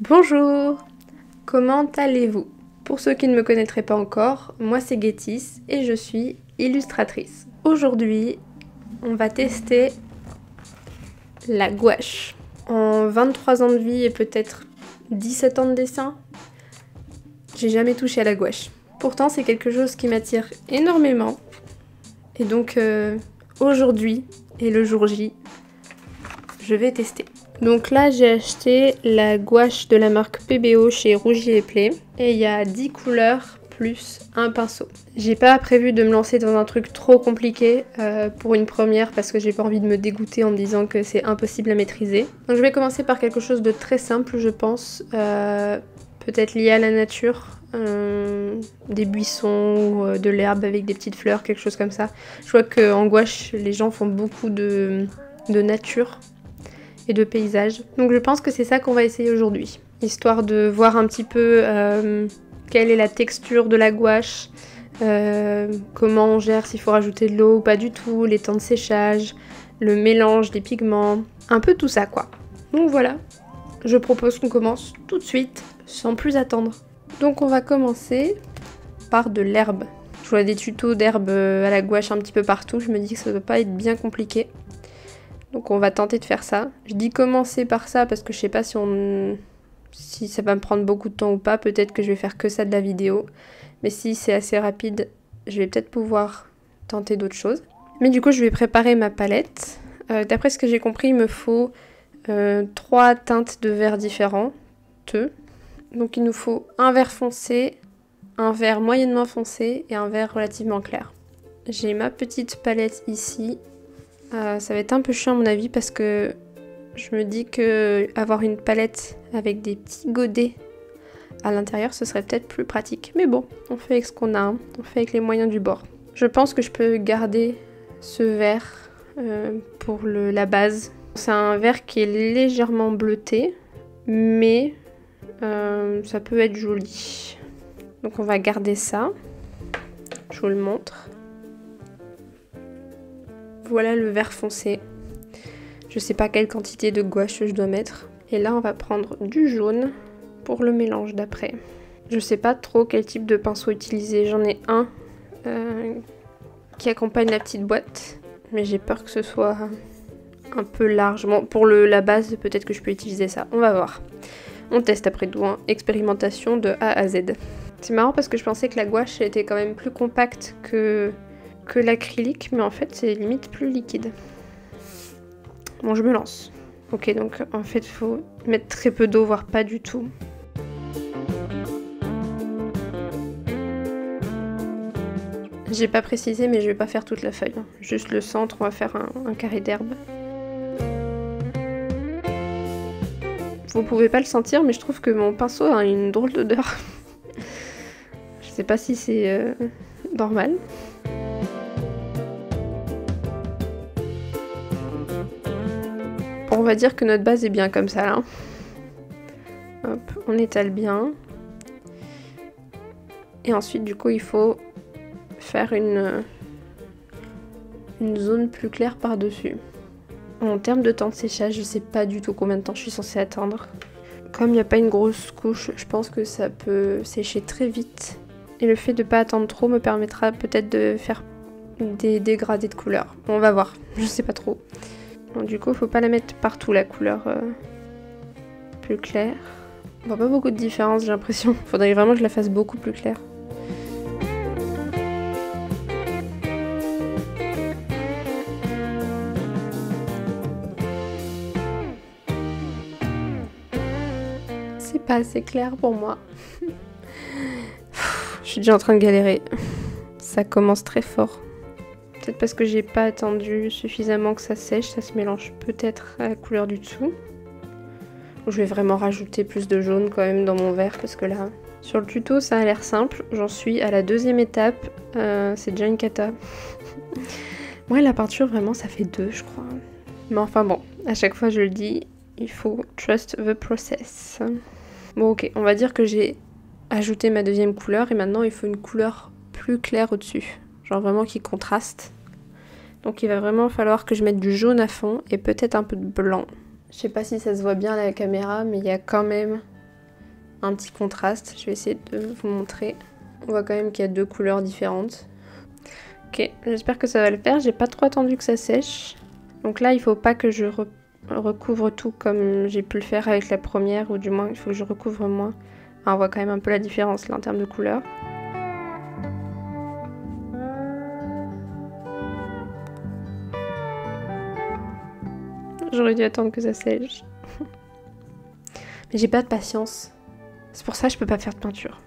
Bonjour, comment allez-vous? Pour ceux qui ne me connaîtraient pas encore, moi c'est Gétis et je suis illustratrice. Aujourd'hui, on va tester la gouache. En 23 ans de vie et peut-être 17 ans de dessin, j'ai jamais touché à la gouache. Pourtant, c'est quelque chose qui m'attire énormément. Et donc, aujourd'hui et le jour J, je vais tester. Donc là, j'ai acheté la gouache de la marque PBO chez Rougier et Play. Et il y a 10 couleurs plus un pinceau. J'ai pas prévu de me lancer dans un truc trop compliqué pour une première parce que j'ai pas envie de me dégoûter en me disant que c'est impossible à maîtriser. Donc je vais commencer par quelque chose de très simple, je pense. Peut-être lié à la nature. Des buissons ou de l'herbe avec des petites fleurs, quelque chose comme ça. Je vois qu'en gouache, les gens font beaucoup de nature et de paysage. Donc je pense que c'est ça qu'on va essayer aujourd'hui. Histoire de voir un petit peu quelle est la texture de la gouache, comment on gère s'il faut rajouter de l'eau ou pas du tout, les temps de séchage, le mélange des pigments, un peu tout ça quoi. Donc voilà, je propose qu'on commence tout de suite sans plus attendre. Donc on va commencer par de l'herbe. Je vois des tutos d'herbe à la gouache un petit peu partout, je me dis que ça doit pas être bien compliqué. Donc on va tenter de faire ça. Je dis commencer par ça parce que je sais pas si ça va me prendre beaucoup de temps ou pas. Peut-être que je vais faire que ça de la vidéo. Mais si c'est assez rapide, je vais peut-être pouvoir tenter d'autres choses. Mais du coup, je vais préparer ma palette. D'après ce que j'ai compris, il me faut 3 teintes de vert différents. Donc il nous faut un vert foncé, un vert moyennement foncé et un vert relativement clair. J'ai ma petite palette ici. Ça va être un peu chiant à mon avis parce que je me dis que avoir une palette avec des petits godets à l'intérieur ce serait peut-être plus pratique. Mais bon, on fait avec ce qu'on a, hein. On fait avec les moyens du bord. Je pense que je peux garder ce vert pour la base. C'est un vert qui est légèrement bleuté, mais ça peut être joli. Donc on va garder ça. Je vous le montre. Voilà le vert foncé. Je sais pas quelle quantité de gouache je dois mettre. Et là, on va prendre du jaune pour le mélange d'après. Je sais pas trop quel type de pinceau utiliser. J'en ai un qui accompagne la petite boîte. Mais j'ai peur que ce soit un peu large. Bon, pour la base, peut-être que je peux utiliser ça. On va voir. On teste après tout, hein. Expérimentation de A à Z. C'est marrant parce que je pensais que la gouache était quand même plus compacte que l'acrylique, mais en fait c'est limite plus liquide. Bon, je me lance. Ok, donc en fait il faut mettre très peu d'eau, voire pas du tout. J'ai pas précisé, mais je vais pas faire toute la feuille. Juste le centre, on va faire un carré d'herbe. Vous pouvez pas le sentir, mais je trouve que mon pinceau a une drôle d'odeur. Je sais pas si c'est normal. Bon, on va dire que notre base est bien comme ça là. Hop, on étale bien. Et ensuite du coup il faut faire une zone plus claire par dessus. En termes de temps de séchage, je sais pas du tout combien de temps je suis censée attendre. Comme il n'y a pas une grosse couche, je pense que ça peut sécher très vite. Et le fait de pas attendre trop me permettra peut-être de faire des dégradés de couleur. Bon, on va voir, je sais pas trop. Bon, du coup, faut pas la mettre partout la couleur plus claire. On voit pas beaucoup de différence, j'ai l'impression. Faudrait vraiment que je la fasse beaucoup plus claire. C'est pas assez clair pour moi. Je suis déjà en train de galérer. Ça commence très fort. Peut-être parce que j'ai pas attendu suffisamment que ça sèche, ça se mélange peut-être à la couleur du dessous. Je vais vraiment rajouter plus de jaune quand même dans mon verre parce que là, sur le tuto ça a l'air simple. J'en suis à la 2e étape, c'est déjà une cata. Ouais, la peinture vraiment ça fait 2 je crois. Mais enfin bon, à chaque fois je le dis, il faut trust the process. Bon ok, on va dire que j'ai ajouté ma 2e couleur et maintenant il faut une couleur plus claire au-dessus. Genre vraiment qui contraste. Donc il va vraiment falloir que je mette du jaune à fond et peut-être un peu de blanc. Je sais pas si ça se voit bien à la caméra, mais il y a quand même un petit contraste. Je vais essayer de vous montrer. On voit quand même qu'il y a deux couleurs différentes. Ok, j'espère que ça va le faire. J'ai pas trop attendu que ça sèche. Donc là, il faut pas que je recouvre tout comme j'ai pu le faire avec la première, ou du moins il faut que je recouvre moins. Alors, on voit quand même un peu la différence là en termes de couleur. J'aurais dû attendre que ça sèche. Mais j'ai pas de patience. C'est pour ça que je peux pas faire de peinture.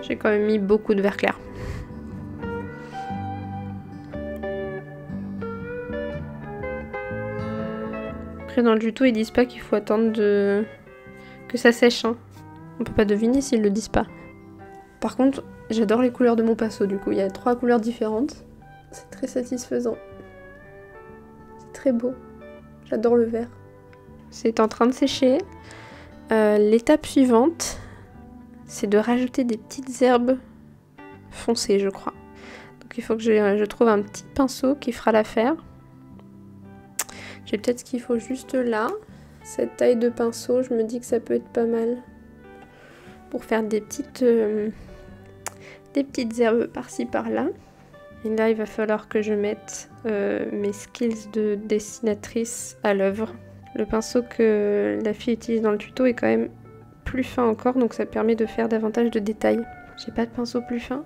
J'ai quand même mis beaucoup de vert clair. Après dans le tuto ils disent pas qu'il faut attendre que ça sèche. Hein. On peut pas deviner s'ils le disent pas. Par contre, j'adore les couleurs de mon pinceau du coup. Il y a 3 couleurs différentes. C'est très satisfaisant. C'est très beau. J'adore le vert. C'est en train de sécher. L'étape suivante, c'est de rajouter des petites herbes foncées, je crois. Donc il faut que je trouve un petit pinceau qui fera l'affaire. J'ai peut-être ce qu'il faut juste là. Cette taille de pinceau, je me dis que ça peut être pas mal. Pour faire des petites herbes par-ci par-là. Et là, il va falloir que je mette mes skills de dessinatrice à l'œuvre. Le pinceau que la fille utilise dans le tuto est quand même plus fin encore, donc ça permet de faire davantage de détails. J'ai pas de pinceau plus fin.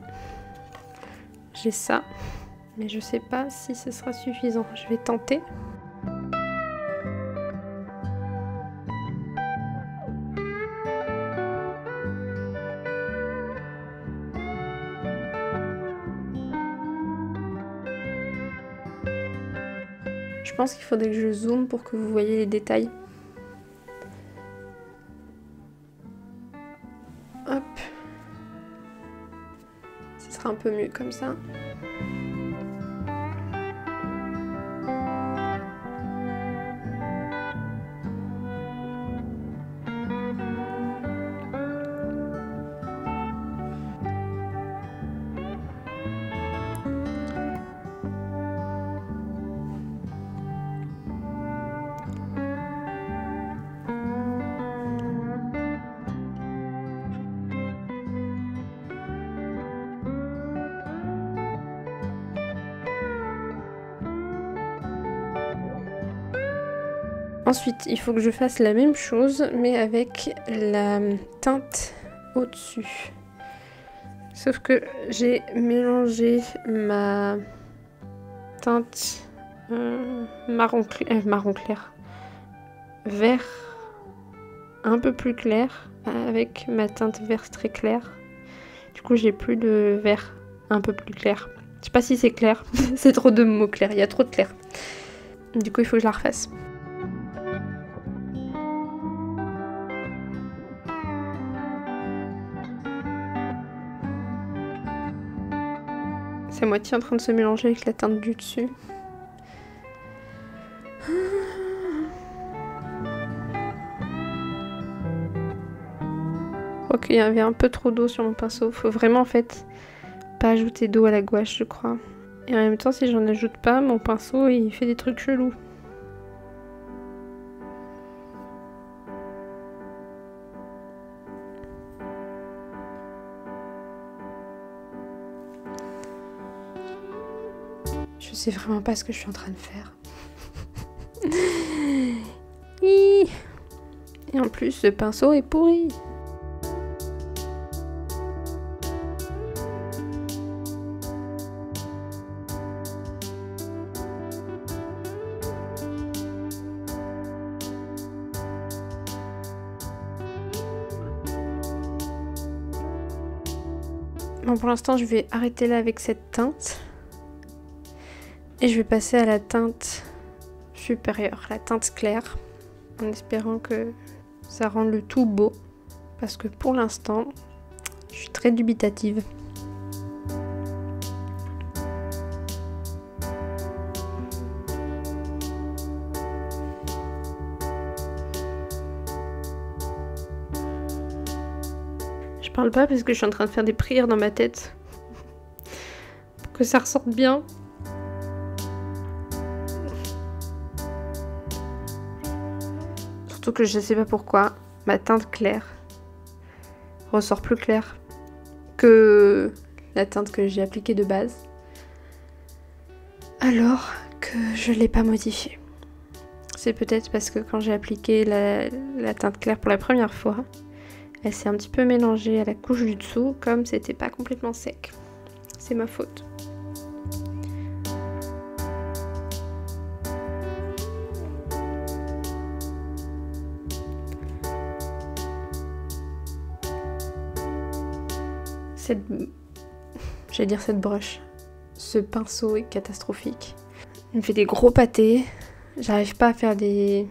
J'ai ça, mais je sais pas si ce sera suffisant. Je vais tenter. Je pense qu'il faudrait que je zoome pour que vous voyez les détails. Hop. Ce sera un peu mieux comme ça. Ensuite, il faut que je fasse la même chose, mais avec la teinte au-dessus. Sauf que j'ai mélangé ma teinte marron clair, vert un peu plus clair, avec ma teinte vert très clair. Du coup, j'ai plus de vert un peu plus clair. Je sais pas si c'est clair, c'est trop de mots clairs, il y a trop de clair. Du coup, il faut que je la refasse. C'est à moitié en train de se mélanger avec la teinte du dessus. Je crois qu'il y avait un peu trop d'eau sur mon pinceau. Faut vraiment en fait pas ajouter d'eau à la gouache, je crois. Et en même temps, si j'en ajoute pas, mon pinceau il fait des trucs chelous. Je sais vraiment pas ce que je suis en train de faire. Et en plus, ce pinceau est pourri. Bon, pour l'instant, je vais arrêter là avec cette teinte. Et je vais passer à la teinte supérieure, la teinte claire, en espérant que ça rende le tout beau. Parce que pour l'instant, je suis très dubitative. Je parle pas parce que je suis en train de faire des prières dans ma tête. Pour que ça ressorte bien. Surtout que je sais pas pourquoi, ma teinte claire ressort plus claire que la teinte que j'ai appliquée de base. Alors que je l'ai pas modifiée. C'est peut-être parce que quand j'ai appliqué la teinte claire pour la première fois, elle s'est un petit peu mélangée à la couche du dessous, comme c'était pas complètement sec. C'est ma faute. J'allais dire cette broche. Ce pinceau est catastrophique. Il me fait des gros pâtés. J'arrive pas à faire des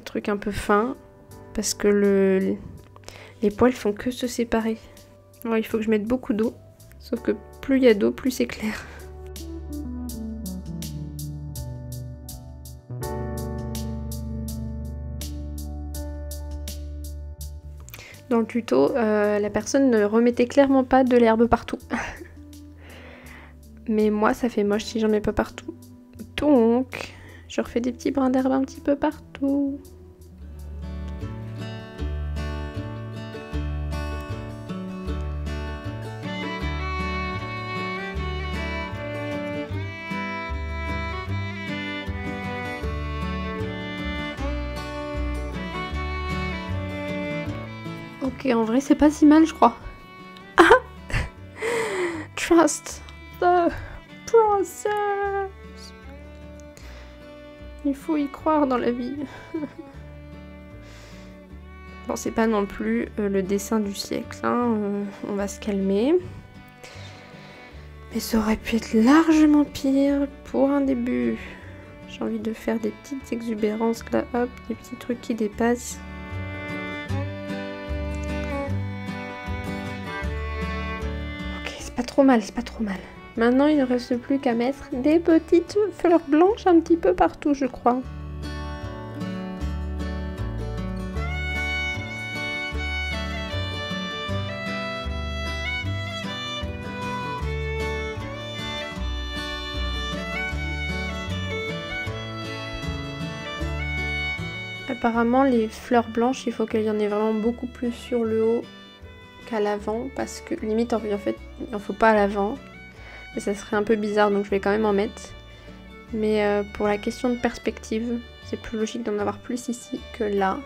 trucs un peu fins parce que les poils font que se séparer. Alors il faut que je mette beaucoup d'eau. Sauf que plus il y a d'eau, plus c'est clair. Dans le tuto, la personne ne remettait clairement pas de l'herbe partout. Mais moi, ça fait moche si j'en mets pas partout. Donc, je refais des petits brins d'herbe un petit peu partout. Ok, en vrai, c'est pas si mal, je crois. Ah! Trust the process. Il faut y croire dans la vie. Bon, c'est pas non plus le dessin du siècle, hein. On va se calmer. Mais ça aurait pu être largement pire pour un début. J'ai envie de faire des petites exubérances là, hop, des petits trucs qui dépassent. Ok, c'est pas trop mal, c'est pas trop mal. Maintenant, il ne reste plus qu'à mettre des petites fleurs blanches un petit peu partout, je crois. Apparemment, les fleurs blanches, il faut qu'il y en ait vraiment beaucoup plus sur le haut qu'à l'avant, parce que limite, en fait, il n'en faut pas à l'avant. Mais ça serait un peu bizarre, donc je vais quand même en mettre. Mais pour la question de perspective, c'est plus logique d'en avoir plus ici que là.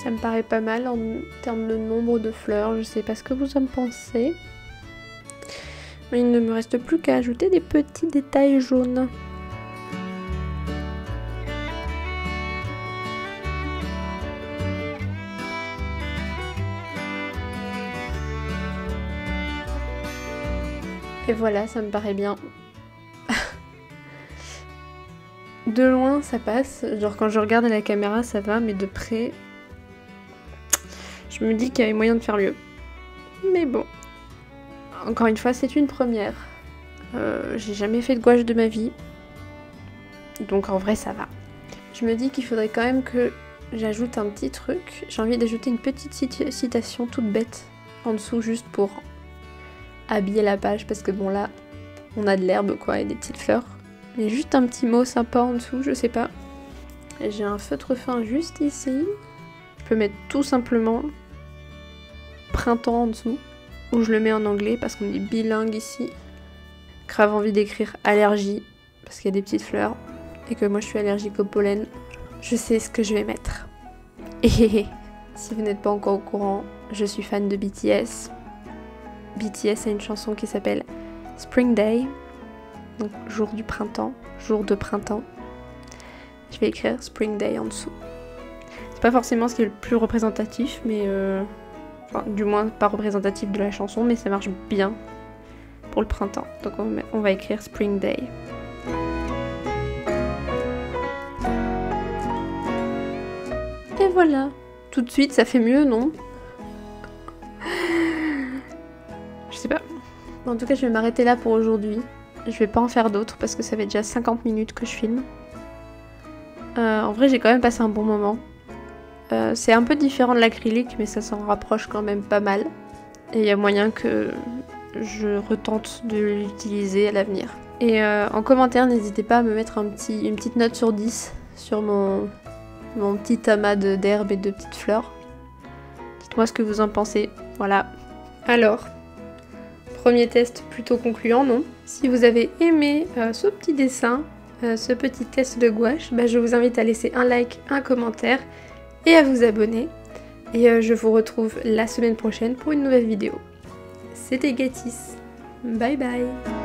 Ça me paraît pas mal en termes de nombre de fleurs, je sais pas ce que vous en pensez. Mais il ne me reste plus qu'à ajouter des petits détails jaunes. Et voilà, ça me paraît bien. De loin, ça passe. Genre quand je regarde à la caméra, ça va, mais de près, je me dis qu'il y avait moyen de faire mieux. Mais bon, encore une fois, c'est une première. J'ai jamais fait de gouache de ma vie. Donc en vrai, ça va. Je me dis qu'il faudrait quand même que j'ajoute un petit truc. J'ai envie d'ajouter une petite citation toute bête en dessous, juste pour habiller la page, parce que bon là on a de l'herbe quoi et des petites fleurs, mais juste un petit mot sympa en dessous, je sais pas. J'ai un feutre fin juste ici, je peux mettre tout simplement printemps en dessous, ou je le mets en anglais parce qu'on est bilingue ici. Grave envie d'écrire allergie parce qu'il y a des petites fleurs et que moi je suis allergique au pollen. Je sais ce que je vais mettre. Et si vous n'êtes pas encore au courant, je suis fan de BTS. BTS a une chanson qui s'appelle Spring Day, donc jour du printemps, jour de printemps. Je vais écrire Spring Day en dessous. C'est pas forcément ce qui est le plus représentatif, mais enfin, du moins pas représentatif de la chanson, mais ça marche bien pour le printemps. Donc on va écrire Spring Day. Et voilà, tout de suite ça fait mieux, non ? Je sais pas. En tout cas, je vais m'arrêter là pour aujourd'hui. Je vais pas en faire d'autres parce que ça fait déjà 50 minutes que je filme. En vrai, j'ai quand même passé un bon moment. C'est un peu différent de l'acrylique, mais ça s'en rapproche quand même pas mal. Et il y a moyen que je retente de l'utiliser à l'avenir. Et en commentaire, n'hésitez pas à me mettre une petite note sur 10 sur mon petit amas d'herbes et de petites fleurs. Dites-moi ce que vous en pensez. Voilà. Alors, premier test plutôt concluant, non? Si vous avez aimé ce petit dessin, ce petit test de gouache, je vous invite à laisser un like, un commentaire et à vous abonner. Et je vous retrouve la semaine prochaine pour une nouvelle vidéo. C'était Gatis. Bye bye.